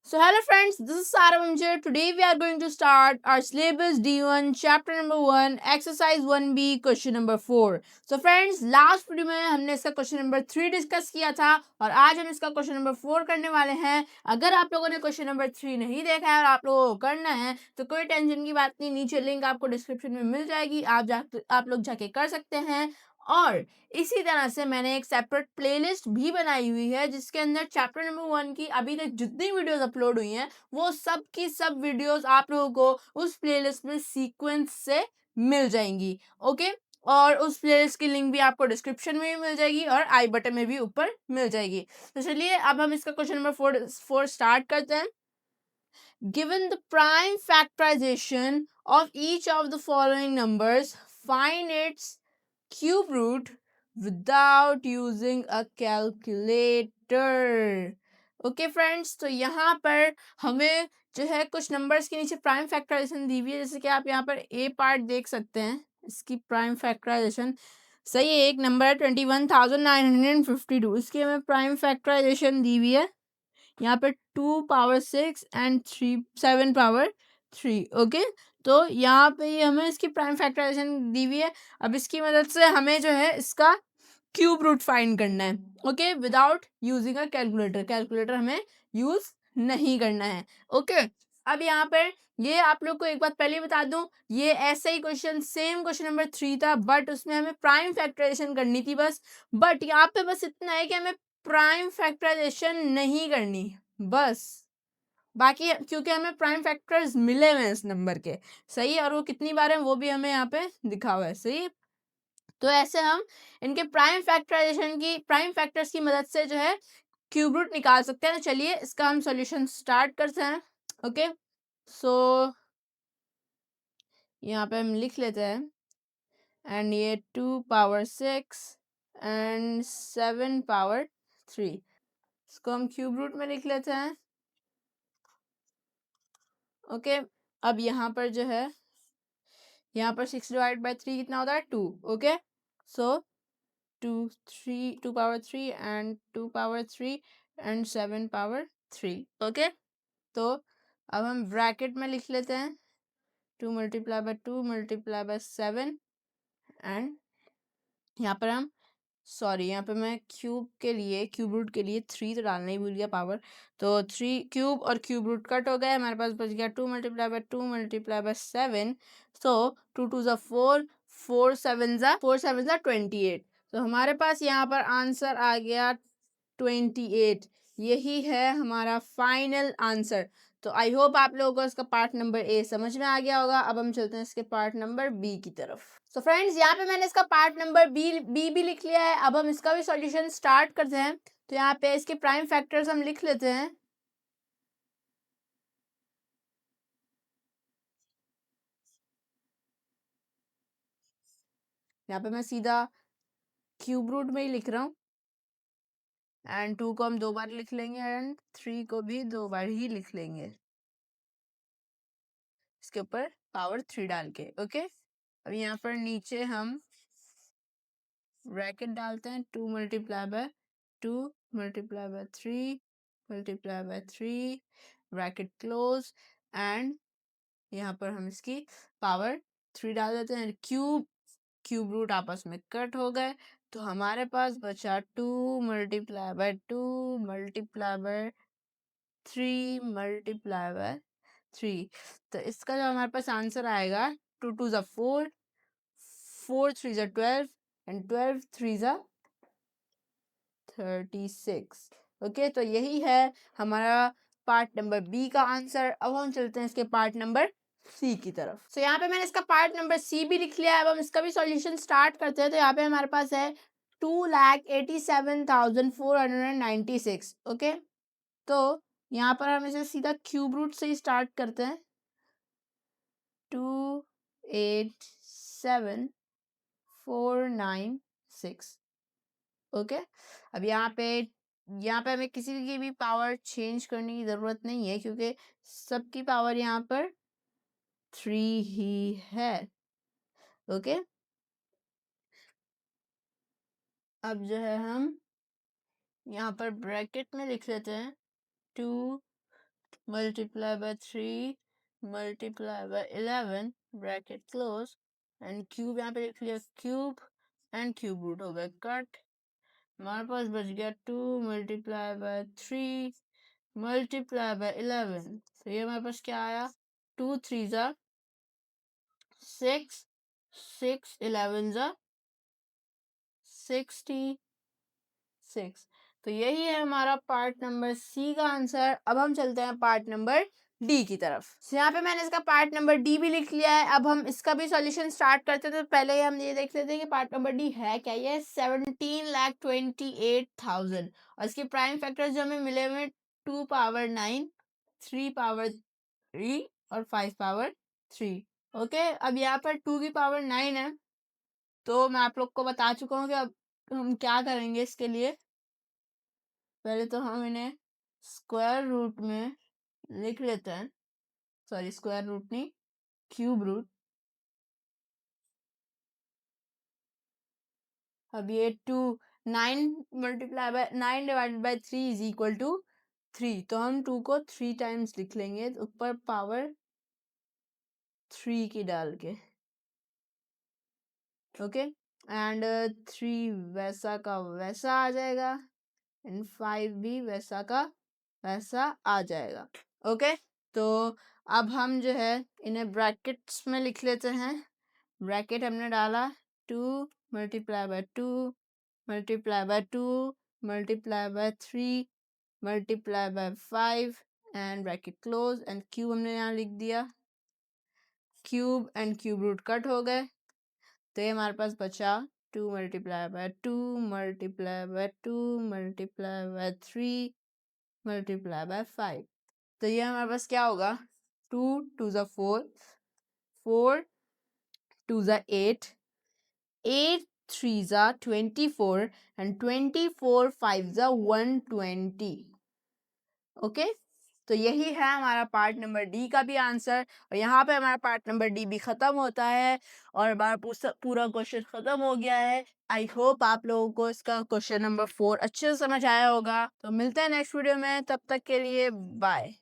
So hello friends, this is Sarah Munjir. Today we are going to start our syllabus D1 chapter number 1 exercise 1B question number 4. So friends, last video में हमने इसका question number 3 discuss किया था और आज हम इसका question number 4 करने वाले हैं. अगर आप लोगों ने क्वेश्चन नंबर 3 नहीं देखा है और आप लोगों को करना है तो कोई टेंशन की बात नहीं, नीचे लिंक आपको डिस्क्रिप्शन में मिल जाएगी, आप लोग जाके कर सकते हैं. और इसी तरह से मैंने एक सेपरेट प्लेलिस्ट भी बनाई हुई है जिसके अंदर चैप्टर नंबर 1 की अभी तक जितनी वीडियोस अपलोड हुई हैं वो सब की सब वीडियोस आप लोगों को उस प्लेलिस्ट में सीक्वेंस से मिल जाएंगी. ओके, और उस प्लेलिस्ट की लिंक भी आपको डिस्क्रिप्शन में भी मिल जाएगी और आई बटन में भी ऊपर मिल जाएगी. तो चलिए अब हम इसका क्वेश्चन नंबर 4 स्टार्ट करते हैं. Given the prime factorization of each of the following numbers, find its cube root without using a calculator. Okay friends, तो यहाँ पर हमें जो है कुछ नंबर्स के नीचे प्राइम फैक्टराइजेशन दी हुई है. जैसे कि आप यहाँ पर ए पार्ट देख सकते हैं, इसकी प्राइम फैक्टराइजेशन सही है. एक नंबर है 21,952, इसकी हमें प्राइम फैक्टराइजेशन दी हुई है यहाँ पे 2 पावर 6 एंड 7 पावर 3. ओके, तो यहाँ पे ये हमें इसकी प्राइम फैक्टराइजेशन दी हुई है. अब इसकी मदद से हमें जो है इसका क्यूब रूट फाइंड करना है. Okay, without using a calculator हमें यूज नहीं करना है. ओके, अब यहाँ पर ये आप लोग को एक बात पहले बता दूं, ये ऐसा ही क्वेश्चन सेम क्वेश्चन नंबर 3 था बट उसमें हमें प्राइम फैक्टराइजेशन करनी थी बस. बट यहाँ पे बस इतना है कि हमें प्राइम फैक्टराइजेशन नहीं करनी बस. बाकी क्योंकि हमें प्राइम फैक्टर्स मिले हुए हैं इस नंबर के, सही, और वो कितनी बार है वो भी हमें यहाँ पे दिखा हुआ है, सही. तो ऐसे हम इनके प्राइम फैक्टर्स की मदद से जो है क्यूब रूट निकाल सकते हैं. तो चलिए इसका हम सॉल्यूशन स्टार्ट करते हैं. ओके, सो यहाँ पे हम लिख लेते हैं एंड ये 2 पावर 6 एंड 7 पावर 3, इसको हम क्यूब रूट में लिख लेते हैं. ओके, अब यहाँ पर जो है यहाँ पर 6/3 कितना होता है 2. Okay, so 2 power 3 and 2 power 3 and 7 power 3. Okay, तो अब हम ब्रैकेट में लिख लेते हैं 2 × 2 × 7 एंड यहाँ पर हम यहाँ पे मैं क्यूब रूट के लिए 3 तो डालना ही भूल गया पावर. तो 3 क्यूब और क्यूब रूट कट हो गए, हमारे पास बच गया 2 × 2 × 7. सो 2 × 2 = 4, 4 × 7 = 28. तो हमारे पास यहाँ पर आंसर आ गया 28. यही है हमारा फाइनल आंसर. तो आई होप आप लोगों को इसका पार्ट नंबर ए समझ में आ गया होगा. अब हम चलते हैं इसके पार्ट नंबर बी की तरफ. सो फ्रेंड्स, यहाँ पे मैंने इसका पार्ट नंबर बी भी लिख लिया है. अब हम इसका भी सॉल्यूशन स्टार्ट करते हैं. तो यहाँ पे इसके प्राइम फैक्टर्स हम लिख लेते हैं. यहाँ पे मैं सीधा क्यूब रूट में ही लिख रहा हूँ एंड 2 को हम 2 बार लिख लेंगे एंड 3 को भी 2 बार ही लिख लेंगे इसके ऊपर पावर 3 डाल के. ओके, अब यहाँ पर नीचे हम ब्रैकेट डालते हैं 2 × 2 × 3 × 3 ब्रैकेट क्लोज एंड यहाँ पर हम इसकी पावर 3 डाल देते हैं. क्यूब रूट आपस में कट हो गए तो हमारे पास बचा 2 × 2 × 3 × 3. तो इसका जो हमारे पास आंसर आएगा 2 2 = 4, 4 3 = 12 एंड 12 3 = 36. ओके, तो यही है हमारा पार्ट नंबर बी का आंसर. अब हम चलते हैं इसके पार्ट नंबर सी की तरफ. सो यहाँ पे मैंने इसका पार्ट नंबर सी भी लिख लिया है. अब हम इसका भी सॉल्यूशन स्टार्ट करते हैं. तो यहाँ पे हमारे पास है 2,87,496. ओके, तो यहाँ पर हम इसे सीधा क्यूब रूट से ही स्टार्ट करते हैं. 287,496. ओके, अब यहाँ पे हमें किसी की भी पावर चेंज करने की ज़रूरत नहीं है क्योंकि सबकी पावर यहाँ पर 3 ही है. ओके, अब जो है हम यहाँ पर ब्रैकेट में लिख लेते हैं 2 multiply by 3 multiply by 11 bracket close and cube यहाँ पे लिख लिया क्यूब एंड क्यूब रूट हो गया कट। हमारे पास बच गया 2 multiply by 3 multiply by 11। तो ये हमारे पास क्या आया 2 3 जा 6 6 11 जा 66। तो यही है हमारा पार्ट नंबर सी का आंसर। अब हम चलते हैं पार्ट नंबर डी की तरफ। यहाँ पे मैंने इसका पार्ट नंबर डी भी लिख लिया है। अब हम इसका भी सॉल्यूशन स्टार्ट करते हैं। तो पहले हम ये देख लेते हैं कि पार्ट नंबर डी है क्या। ये 17,28,000 और इसके प्राइम फैक्टर्स जो हमें मिले हुए 2 पावर 9 3 पावर 3 और 5 पावर 3। ओके, अब यहाँ पर 2 की पावर 9 है तो मैं आप लोग को बता चुका हूँ कि अब हम क्या करेंगे इसके लिए। पहले तो हम इन्हें स्क्वायर रूट में लिख लेते हैं। सॉरी, स्क्वायर रूट नहीं, क्यूब रूट। अब ये 9 multiply by 9 divided by 3 is equal to 3। तो हम 2 को 3 टाइम्स लिख लेंगे तो ऊपर पावर 3 की डाल के। ओके, एंड 3 वैसा का वैसा आ जाएगा एंड 5 भी वैसा का वैसा आ जाएगा। ओके, तो अब हम जो है इन्हें ब्रैकेट्स में लिख लेते हैं। ब्रैकेट हमने डाला 2 multiply by 2 multiply by 2 multiply by 3 multiply by 5 and bracket close and cube हमने यहाँ लिख दिया। Cube and cube root cut हो गए तो ये हमारे पास बचा 2 multiply by 2 multiply by 2 multiply by 3 multiply by 5। तो ये हमारे पास क्या होगा 2 2 ज़ा 4 4 2 ज़ा 8 8 3 ज़ा 24 एंड 24 5 ज़ा 120। ओके, तो यही है हमारा पार्ट नंबर डी का भी आंसर और यहाँ पे हमारा पार्ट नंबर डी भी खत्म होता है और हमारा पूरा क्वेश्चन खत्म हो गया है। आई होप आप लोगों को इसका क्वेश्चन नंबर 4 अच्छे से समझ आया होगा। तो मिलते हैं नेक्स्ट वीडियो में, तब तक के लिए बाय।